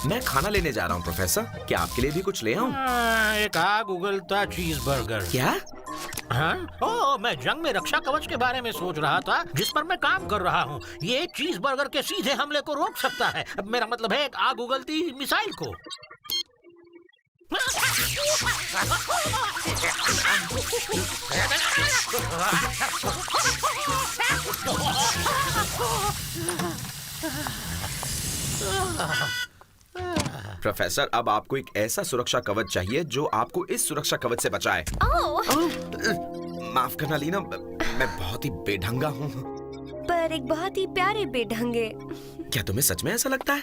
मैं खाना लेने जा रहा हूँ प्रोफेसर, क्या आपके लिए भी कुछ ले आऊँ? एक आग उगलता चीज बर्गर। क्या? हाँ? ओह, मैं जंग में रक्षा कवच के बारे में सोच रहा था जिस पर मैं काम कर रहा हूँ। ये चीज बर्गर के सीधे हमले को रोक सकता है। मेरा मतलब है एक आग उगलती मिसाइल को। प्रोफेसर, अब आपको एक ऐसा सुरक्षा कवच चाहिए जो आपको इस सुरक्षा कवच से बचाए। माफ करना लीना, मैं बहुत ही बेढंगा हूँ। पर एक बहुत ही प्यारे बेढंगे। क्या तुम्हें सच में ऐसा लगता है?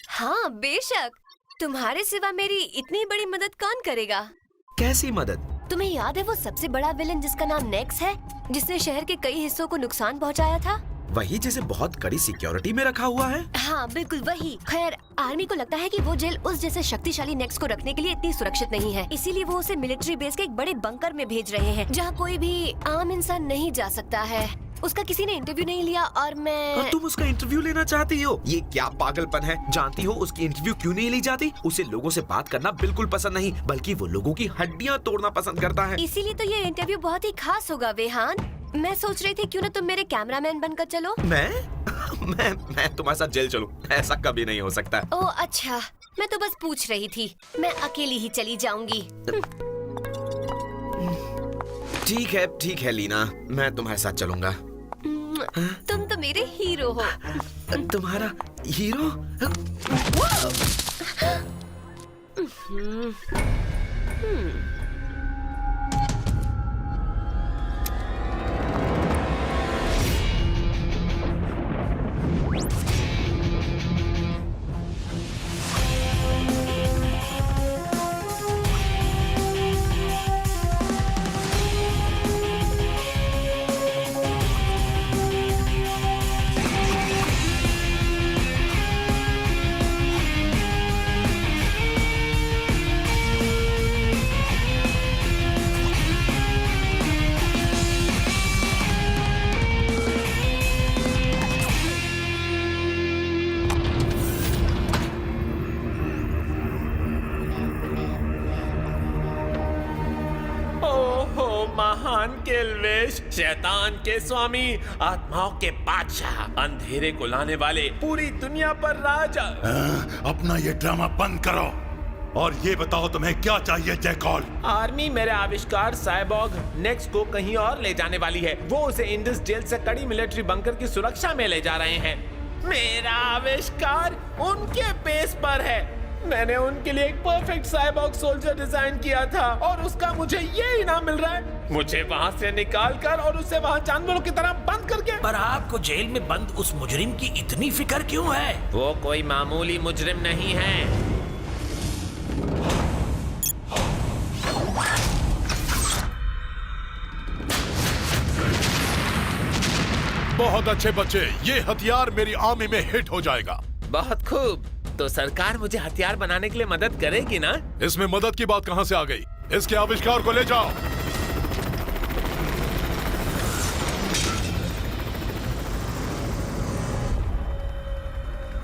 हाँ बेशक, तुम्हारे सिवा मेरी इतनी बड़ी मदद कौन करेगा? कैसी मदद? तुम्हें याद है वो सबसे बड़ा विलन जिसका नाम नेक्स है, जिसने शहर के कई हिस्सों को नुकसान पहुंचाया था? वही जिसे बहुत कड़ी सिक्योरिटी में रखा हुआ है? हाँ बिल्कुल वही। खैर, आर्मी को लगता है कि वो जेल उस जैसे शक्तिशाली नेक्स को रखने के लिए इतनी सुरक्षित नहीं है, इसीलिए वो उसे मिलिट्री बेस के एक बड़े बंकर में भेज रहे हैं जहाँ कोई भी आम इंसान नहीं जा सकता है। उसका किसी ने इंटरव्यू नहीं लिया और और तुम उसका इंटरव्यू लेना चाहती हो? ये क्या पागलपन है? जानती हो उसकी इंटरव्यू क्यों नहीं ली जाती? उसे लोगों से बात करना बिल्कुल पसंद नहीं, बल्कि वो लोगों की हड्डियां तोड़ना पसंद करता है। इसीलिए तो ये इंटरव्यू बहुत ही खास होगा वेहान। मैं सोच रही थी क्यों ना तुम मेरे कैमरामैन बनकर चलो। मैं तुम्हारे साथ जेल चलूं? ऐसा कभी नहीं हो सकता। ओह अच्छा, मैं तो बस पूछ रही थी। मैं अकेली ही चली जाऊंगी। ठीक है लीना, मैं तुम्हारे साथ चलूंगा। तुम तो मेरे हीरो हो। तुम्हारा हीरो? महान केल्वेश, शैतान के स्वामी, आत्माओं के बादशाह, अंधेरे को लाने वाले, पूरी दुनिया पर राजा। अपना ये ड्रामा बंद करो और ये बताओ तुम्हें क्या चाहिए जैकॉल? आर्मी मेरे आविष्कार साइबॉग नेक्स को कहीं और ले जाने वाली है। वो उसे इंडस जेल से कड़ी मिलिट्री बंकर की सुरक्षा में ले जा रहे हैं। मेरा आविष्कार उनके बेस पर है। मैंने उनके लिए एक परफेक्ट साइबॉग सोल्जर डिजाइन किया था और उसका मुझे ये इनाम मिल रहा है। मुझे वहाँ से निकाल कर और उसे वहाँ जानवरों की तरह बंद करके। पर आपको जेल में बंद उस मुजरिम की इतनी फिक्र क्यों है? वो कोई मामूली मुजरिम नहीं है। बहुत अच्छे बच्चे, ये हथियार मेरी आर्मी में हिट हो जाएगा। बहुत खूब, तो सरकार मुझे हथियार बनाने के लिए मदद करेगी ना? इसमें मदद की बात कहाँ से आ गई? इसके आविष्कार को ले जाओ।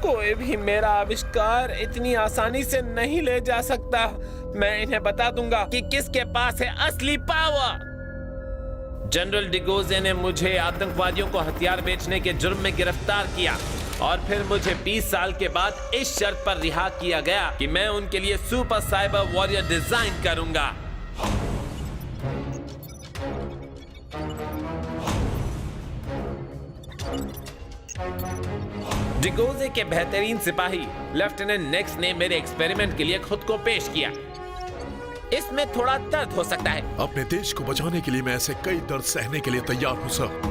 कोई भी मेरा आविष्कार इतनी आसानी से नहीं ले जा सकता। मैं इन्हें बता दूंगा कि किसके पास है असली पावर। जनरल डिगोजे ने मुझे आतंकवादियों को हथियार बेचने के जुर्म में गिरफ्तार किया और फिर मुझे 20 साल के बाद इस शर्त पर रिहा किया गया कि मैं उनके लिए सुपर साइबर वॉरियर डिजाइन करूंगा। डिगोजे के बेहतरीन सिपाही लेफ्टिनेंट नेक्स ने मेरे एक्सपेरिमेंट के लिए खुद को पेश किया। इसमें थोड़ा दर्द हो सकता है। अपने देश को बचाने के लिए मैं ऐसे कई दर्द सहने के लिए तैयार हूं सर।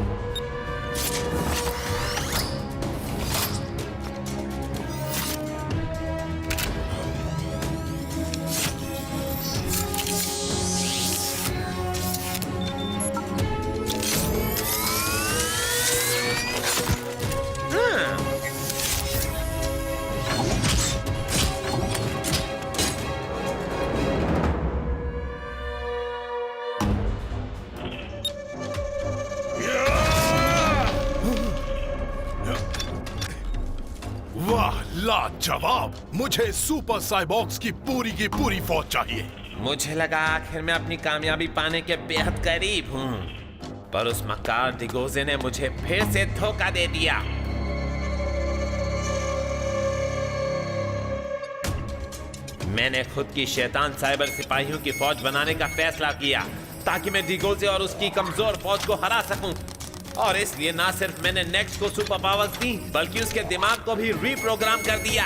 वाह, लाजवाब। मुझे सुपर साइबॉर्ग्स की पूरी फौज चाहिए। मुझे लगा आखिर मैं अपनी कामयाबी पाने के बेहद करीब हूँ, पर उस मक्कार डिगोजे ने मुझे फिर से धोखा दे दिया। मैंने खुद की शैतान साइबर सिपाहियों की फौज बनाने का फैसला किया ताकि मैं डिगोजे और उसकी कमजोर फौज को हरा सकूं। और इसलिए ना सिर्फ मैंने नेक्स्ट को सुपर पावर्स दी, बल्कि उसके दिमाग को भी रीप्रोग्राम कर दिया।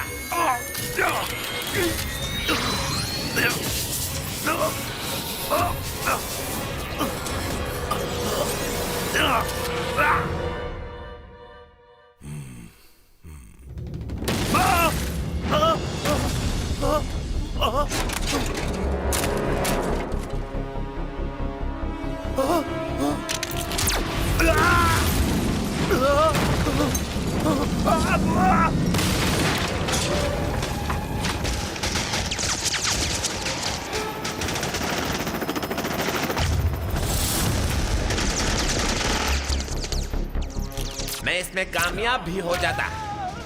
मैं इसमें कामयाब भी हो जाता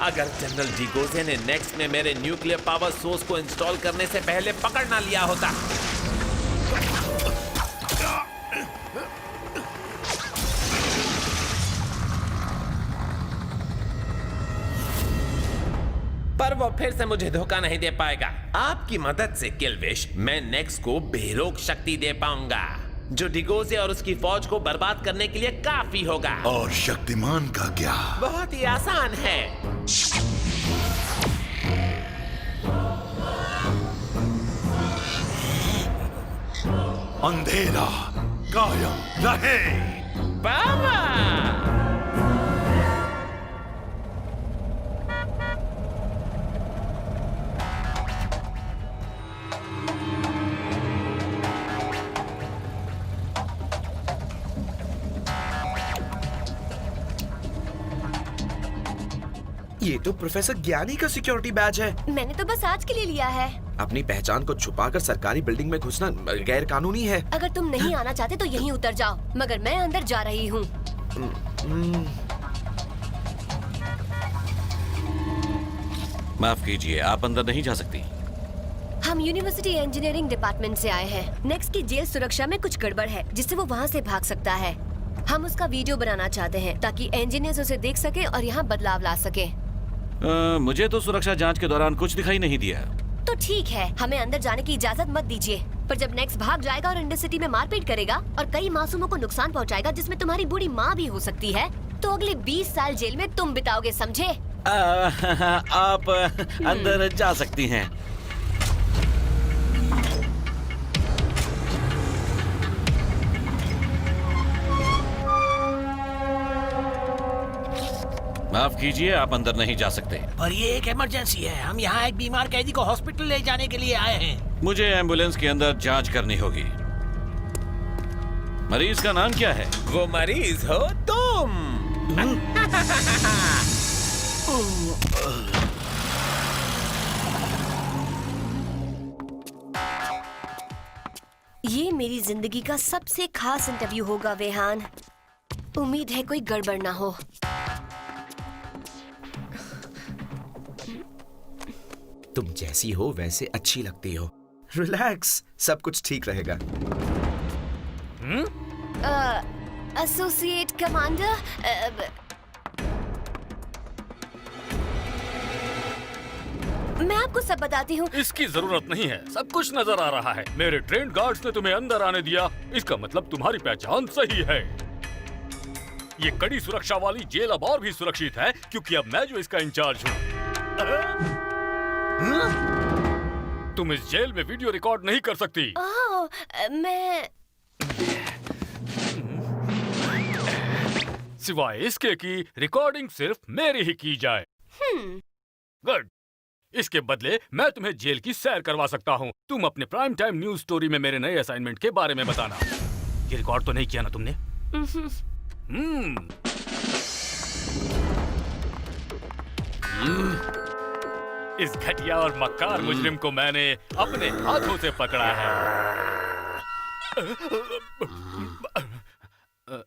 अगर जनरल डिगोजे ने नेक्स्ट में मेरे न्यूक्लियर पावर सोर्स को इंस्टॉल करने से पहले पकड़ ना लिया होता। पर वो फिर से मुझे धोखा नहीं दे पाएगा। आपकी मदद से किलविश, मैं नेक्स्ट को बेरोक शक्ति दे पाऊंगा जो डिगोजे और उसकी फौज को बर्बाद करने के लिए काफी होगा। और शक्तिमान का क्या? बहुत ही आसान है। अंधेरा कायम रहे। बाबा ये तो प्रोफेसर ज्ञानी का सिक्योरिटी बैज है। मैंने तो बस आज के लिए लिया है। अपनी पहचान को छुपाकर सरकारी बिल्डिंग में घुसना गैर कानूनी है। अगर तुम नहीं आना चाहते तो यहीं उतर जाओ, मगर मैं अंदर जा रही हूँ। माफ कीजिए, आप अंदर नहीं जा सकती। हम यूनिवर्सिटी इंजीनियरिंग डिपार्टमेंट से आए हैं। नेक्स्ट की जेल सुरक्षा में कुछ गड़बड़ है जिससे वो वहाँ से भाग सकता है। हम उसका वीडियो बनाना चाहते हैं ताकि इंजीनियर्स उसे देख सके और यहाँ बदलाव ला सके। मुझे तो सुरक्षा जांच के दौरान कुछ दिखाई नहीं दिया। तो ठीक है, हमें अंदर जाने की इजाजत मत दीजिए। पर जब नेक्स्ट भाग जाएगा और इंडस सिटी में मारपीट करेगा और कई मासूमों को नुकसान पहुंचाएगा, जिसमें तुम्हारी बूढ़ी माँ भी हो सकती है, तो अगले 20 साल जेल में तुम बिताओगे, समझे? आप अंदर जा सकती हैं। माफ कीजिए, आप अंदर नहीं जा सकते। पर ये एक इमरजेंसी है। हम यहाँ एक बीमार कैदी को हॉस्पिटल ले जाने के लिए आए हैं। मुझे एम्बुलेंस के अंदर जांच करनी होगी। मरीज का नाम क्या है? वो मरीज हो तुम। ये मेरी जिंदगी का सबसे खास इंटरव्यू होगा वेहान। उम्मीद है कोई गड़बड़ ना हो। तुम जैसी हो वैसे अच्छी लगती हो। रिलैक्स, सब कुछ ठीक रहेगा। एसोसिएट कमांडर, मैं आपको सब बताती हूँ। इसकी जरूरत नहीं है, सब कुछ नजर आ रहा है। मेरे ट्रेंड गार्ड्स ने तुम्हें अंदर आने दिया, इसका मतलब तुम्हारी पहचान सही है। ये कड़ी सुरक्षा वाली जेल अब और भी सुरक्षित है क्योंकि अब मैं जो इसका इंचार्ज हूँ। तुम इस जेल में वीडियो रिकॉर्ड नहीं कर सकती। मैं सिवाय इसके कि रिकॉर्डिंग सिर्फ मेरी ही की जाए। गुड। इसके बदले मैं तुम्हें जेल की सैर करवा सकता हूँ। तुम अपने प्राइम टाइम न्यूज स्टोरी में मेरे नए असाइनमेंट के बारे में बताना। ये रिकॉर्ड तो नहीं किया ना तुमने? इस घटिया और मक्कार मुजरिम को मैंने अपने हाथों से पकड़ा है।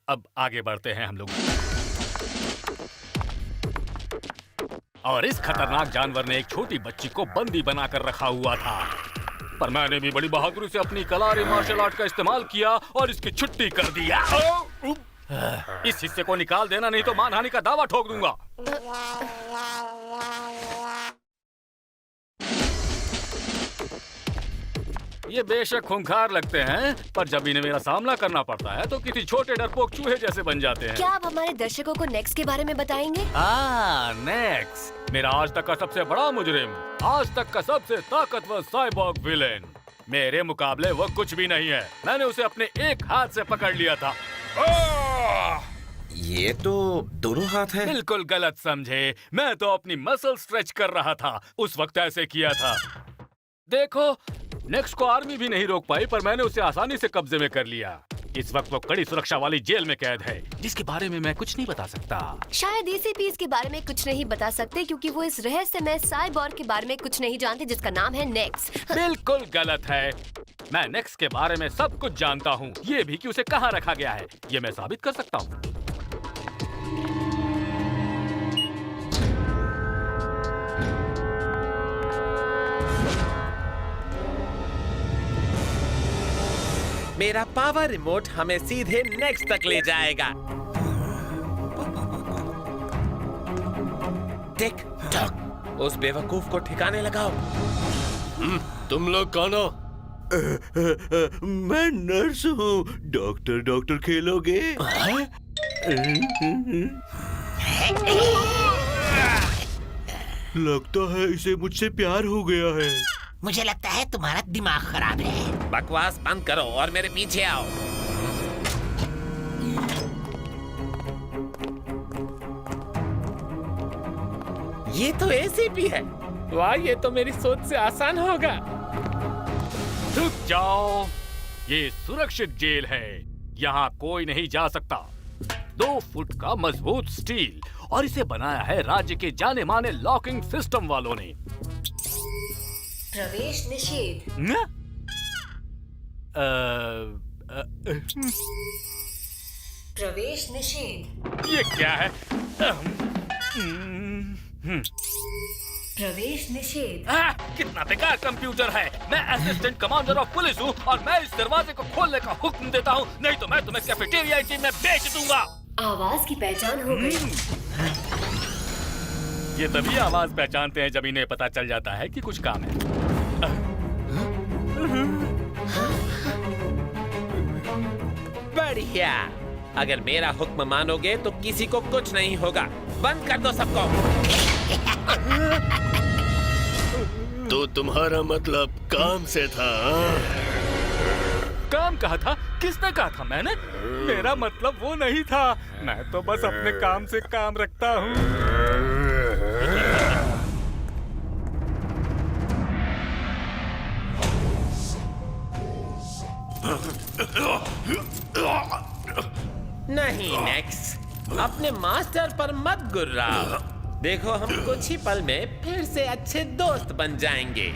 अब आगे बढ़ते हैं हम लोग। और इस खतरनाक जानवर ने एक छोटी बच्ची को बंदी बनाकर रखा हुआ था। पर मैंने भी बड़ी बहादुरी से अपनी कलारी मार्शल आर्ट का इस्तेमाल किया और इसकी छुट्टी कर दिया। इस हिस्से को निकाल देना, नहीं तो मानहानि का दावा ठोक दूंगा। ये बेशक खूंखार लगते हैं, पर जब इन्हें मेरा सामना करना पड़ता है तो किसी छोटे डरपोक चूहे जैसे बन जाते हैं। क्या आप हमारे दर्शकों को नेक्स्ट के बारे में बताएंगे? नेक्स्ट मेरा आज तक का सबसे बड़ा मुजरिम, आज तक का सबसे ताकतवर साइबॉर्ग विलेन। मेरे मुकाबले वो कुछ भी नहीं है। मैंने उसे अपने एक हाथ से पकड़ लिया था। ये तो दोनों हाथ हैं। बिल्कुल गलत समझे, मैं तो अपनी मसल स्ट्रेच कर रहा था, उस वक्त ऐसे किया था। देखो, नेक्स्ट को आर्मी भी नहीं रोक पाई, पर मैंने उसे आसानी से कब्जे में कर लिया। इस वक्त वो कड़ी सुरक्षा वाली जेल में कैद है, जिसके बारे में मैं कुछ नहीं बता सकता। शायद एसीपी इसके बारे में कुछ नहीं बता सकते क्योंकि वो इस रहस्यमय साइबॉर्ग के बारे में कुछ नहीं जानते जिसका नाम है नेक्स। बिल्कुल गलत है। मैं नेक्स के बारे में सब कुछ जानता हूँ, ये भी कि उसे कहाँ रखा गया है, ये मैं साबित कर सकता हूँ। मेरा पावर रिमोट हमें सीधे नेक्स्ट तक ले जाएगा। टिक टॉक, उस बेवकूफ को ठिकाने लगाओ। तुम लोग कौन हो? मैं नर्स हूँ। डॉक्टर डॉक्टर खेलोगे? लगता है इसे मुझसे प्यार हो गया है। मुझे लगता है तुम्हारा दिमाग खराब है। बकवास बंद करो और मेरे पीछे आओ। ये तो एसीपी है। वाह, ये तो मेरी सोच से आसान होगा। रुक जाओ, ये सुरक्षित जेल है, यहाँ कोई नहीं जा सकता। 2 फुट का मजबूत स्टील, और इसे बनाया है राज्य के जाने माने लॉकिंग सिस्टम वालों ने। प्रवेश निषेध। प्रवेश निषेध। ये क्या है? प्रवेश निषेध। कितना बेकार कंप्यूटर है। मैं असिस्टेंट कमांडर ऑफ पुलिस हूँ और मैं इस दरवाजे को खोलने का हुक्म देता हूँ, नहीं तो मैं तुम्हें कैफेटेरिया में बेच दूंगा। आवाज की पहचान हो गई। ये तभी आवाज पहचानते हैं जब इन्हें पता चल जाता है कि कुछ काम है। बढ़िया, अगर मेरा हुक्म मानोगे तो किसी को कुछ नहीं होगा। बंद कर दो सबको। तो तुम्हारा मतलब काम से था? काम कहा था? किसने कहा था? मैंने? मेरा मतलब वो नहीं था। मैं तो बस अपने काम से काम रखता हूँ। नहीं नेक्स, अपने मास्टर पर मत गुर्राओ। देखो, हम कुछ ही पल में फिर से अच्छे दोस्त बन जाएंगे।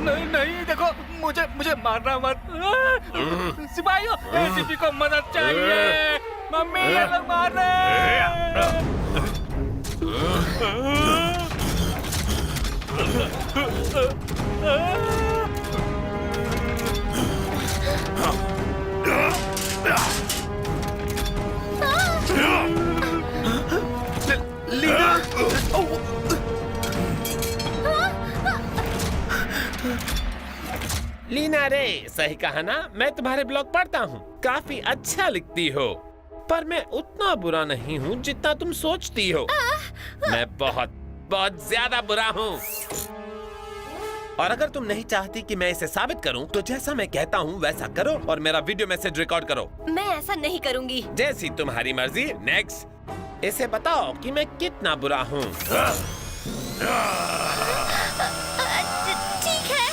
नहीं नहीं, देखो, मुझे मारना मत। सिपाहियों, एसीपी को मदद चाहिए। मम्मी, ये लोग मार रहे हैं। लीना रे, सही कहा ना? मैं तुम्हारे ब्लॉग पढ़ता हूँ, काफी अच्छा लिखती हो, पर मैं उतना बुरा नहीं हूँ जितना तुम सोचती हो। मैं बहुत बहुत ज्यादा बुरा हूँ। और अगर तुम नहीं चाहती कि मैं इसे साबित करूं, तो जैसा मैं कहता हूं वैसा करो और मेरा वीडियो मैसेज रिकॉर्ड करो। मैं ऐसा नहीं करूंगी। जैसी तुम्हारी मर्जी। नेक्स्ट, इसे बताओ कि मैं कितना बुरा हूं। ठीक है।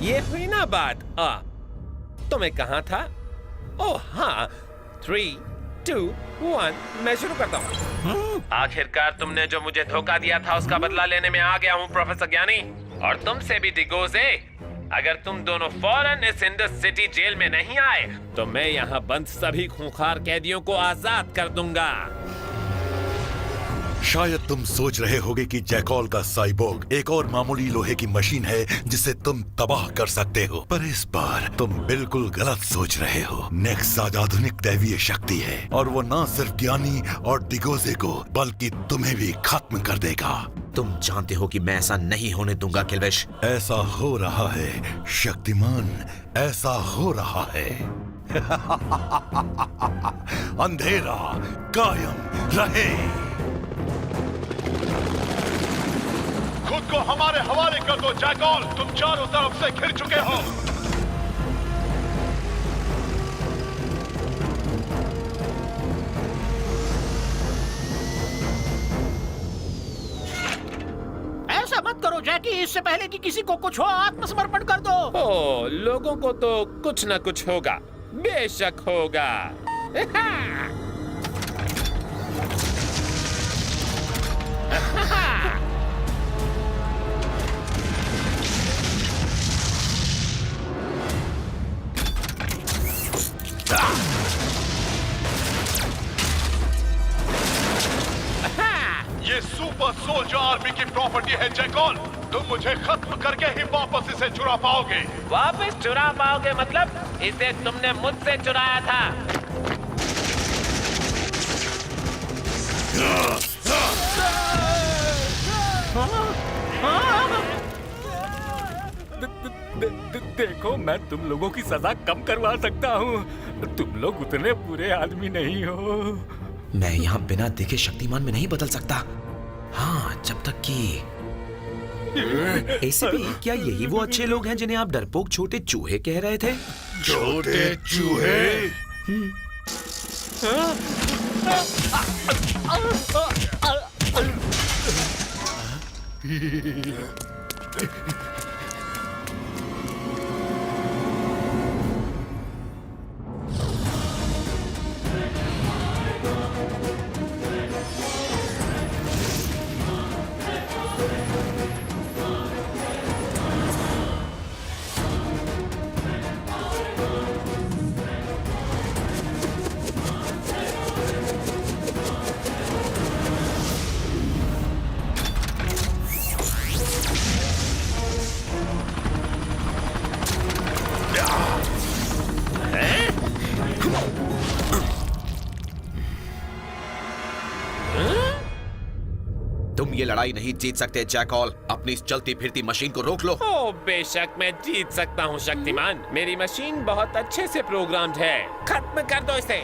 ये हुई ना बात। तो मैं कहाँ था? ओह हाँ, 3, 2, 1, मैं शुरू करता हूँ। आखिरकार तुमने जो मुझे धोखा दिया था उसका बदला लेने में आ गया हूँ प्रोफेसर ज्ञानी, और तुमसे भी डिगोजे। अगर तुम दोनों फौरन इस इंडस सिटी जेल में नहीं आए तो मैं यहाँ बंद सभी खूंखार कैदियों को आजाद कर दूंगा। शायद तुम सोच रहे होगे कि जैकॉल का साइबोर्ग एक और मामूली लोहे की मशीन है जिसे तुम तबाह कर सकते हो, पर इस बार तुम बिल्कुल गलत सोच रहे हो। नेक्स आज आधुनिक दैवीय शक्ति है और वो न सिर्फ ज्ञानी और डिगोजे को बल्कि तुम्हें भी खत्म कर देगा। तुम जानते हो कि मैं ऐसा नहीं होने दूंगा किल्विश। ऐसा हो रहा है शक्तिमान, ऐसा हो रहा है। अंधेरा कायम रहे। खुद को हमारे हवाले कर दो जैकॉल, तुम चारों तरफ से घिर चुके हो। ऐसा मत करो जैकी, इससे पहले कि किसी को कुछ हो आत्मसमर्पण कर दो। ओ, लोगों को तो कुछ न कुछ होगा, बेशक होगा। ये सुपर सोल्जर आर्मी की प्रॉपर्टी है जैकॉल, तुम मुझे खत्म करके ही वापस इसे चुरा पाओगे। वापस चुरा पाओगे मतलब इसे तुमने मुझसे चुराया था। देखो, मैं तुम लोगों की सजा कम करवा सकता हूँ। तुम लोग उतने बुरे आदमी नहीं हो। मैं यहाँ बिना देखे शक्तिमान में नहीं बदल सकता। हाँ, जब तक कि ऐसे भी क्या यही वो अच्छे लोग हैं जिन्हें आप डरपोक छोटे चूहे कह रहे थे? छोटे चूहे? तुम ये लड़ाई नहीं जीत सकते जैकॉल। अपनी इस चलती फिरती मशीन को रोक लो। ओ, बेशक मैं जीत सकता हूँ शक्तिमान। मेरी मशीन बहुत अच्छे से प्रोग्राम्ड है। खत्म कर दो इसे।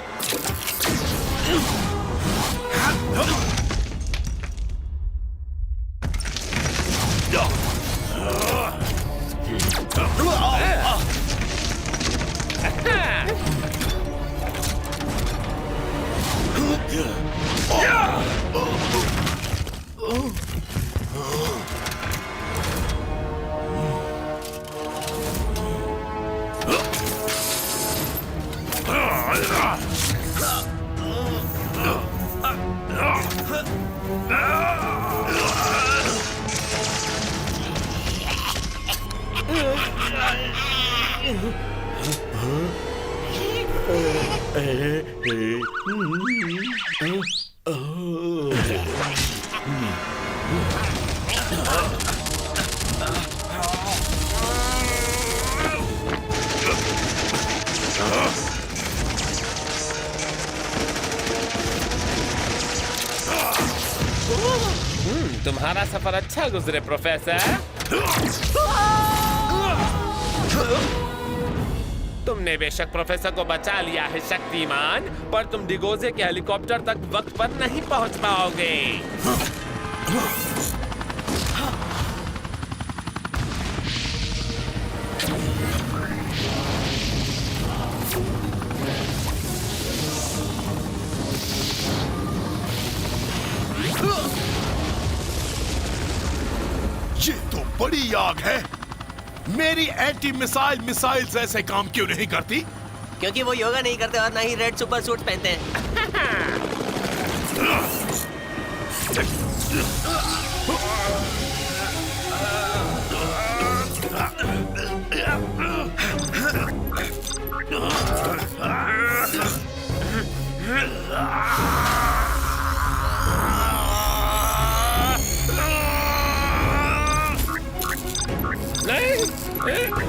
तुम्हारा सफर अच्छा गुजरे प्रोफेसर। तुमने बेशक प्रोफेसर को बचा लिया है शक्तिमान, पर तुम डिगोजे के हेलीकॉप्टर तक वक्त पर नहीं पहुंच पाओगे। ये तो बड़ी आग है। मेरी एंटी मिसाइल मिसाइल्स ऐसे काम क्यों नहीं करती? क्योंकि वो योगा नहीं करते और ना ही रेड सुपर सूट पहनते हैं। नेक्स,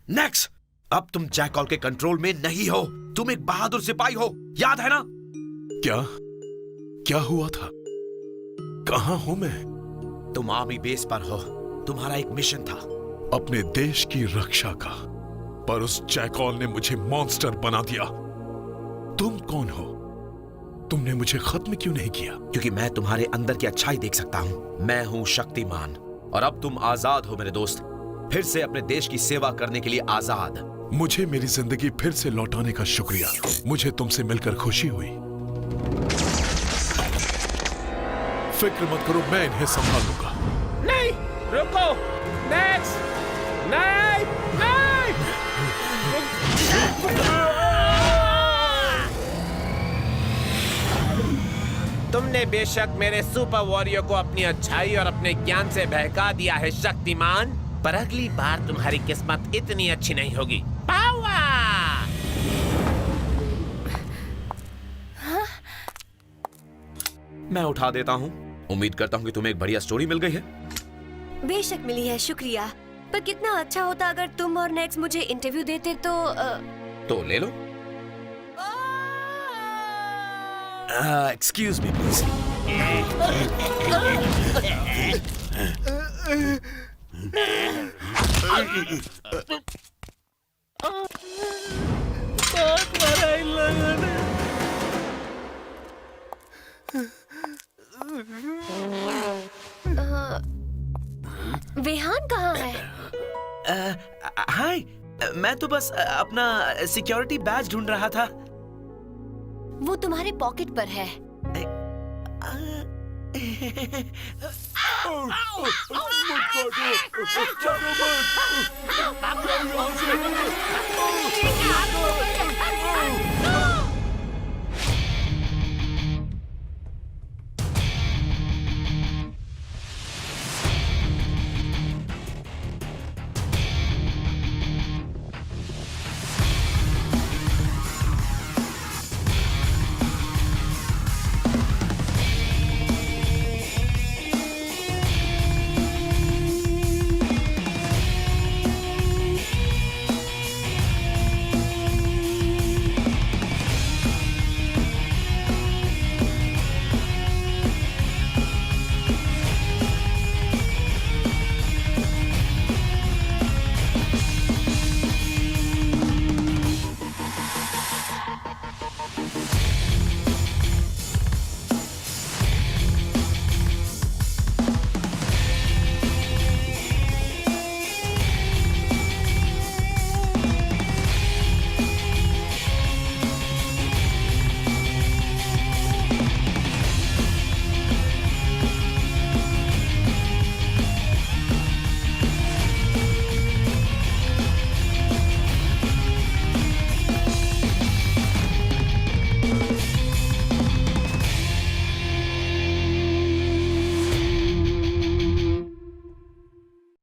नेक्स, अब तुम जैकॉल के कंट्रोल में नहीं हो। तुम एक बहादुर सिपाही हो, याद है ना? क्या क्या हुआ था? कहां हूं मैं? तुम आर्मी बेस पर हो। तुम्हारा एक मिशन था, अपने देश की रक्षा का, पर उस जैकॉल ने मुझे मॉन्स्टर बना दिया। तुम कौन हो? तुमने मुझे खत्म क्यों नहीं किया? क्योंकि मैं तुम्हारे अंदर की अच्छाई देख सकता हूं। मैं हूं शक्तिमान, और अब तुम आजाद हो मेरे दोस्त, फिर से अपने देश की सेवा करने के लिए आजाद। मुझे मेरी जिंदगी फिर से लौटाने का शुक्रिया। मुझे तुमसे मिलकर खुशी हुई। फिक्र मत करो, मैं इन्हें संभाल लूंगा। नहीं, रुको। नेक्स्ट, नहीं, नहीं। तुमने बेशक मेरे सुपर वॉरियर को अपनी अच्छाई और अपने ज्ञान से बहका दिया है शक्तिमान, पर अगली बार तुम्हारी किस्मत इतनी अच्छी नहीं होगी। पावर! मैं उठा देता हूं। उम्मीद करता हूं कि तुम्हें एक बढ़िया स्टोरी मिल गई है। बेशक मिली है, शुक्रिया। पर कितना अच्छा होता अगर तुम और नेक्स्ट मुझे इंटरव्यू देते तो ले लो। Excuse me please. वेहान कहाँ है? हाय, मैं तो बस अपना सिक्योरिटी बैज ढूंढ रहा था। वो तुम्हारे पॉकेट पर है।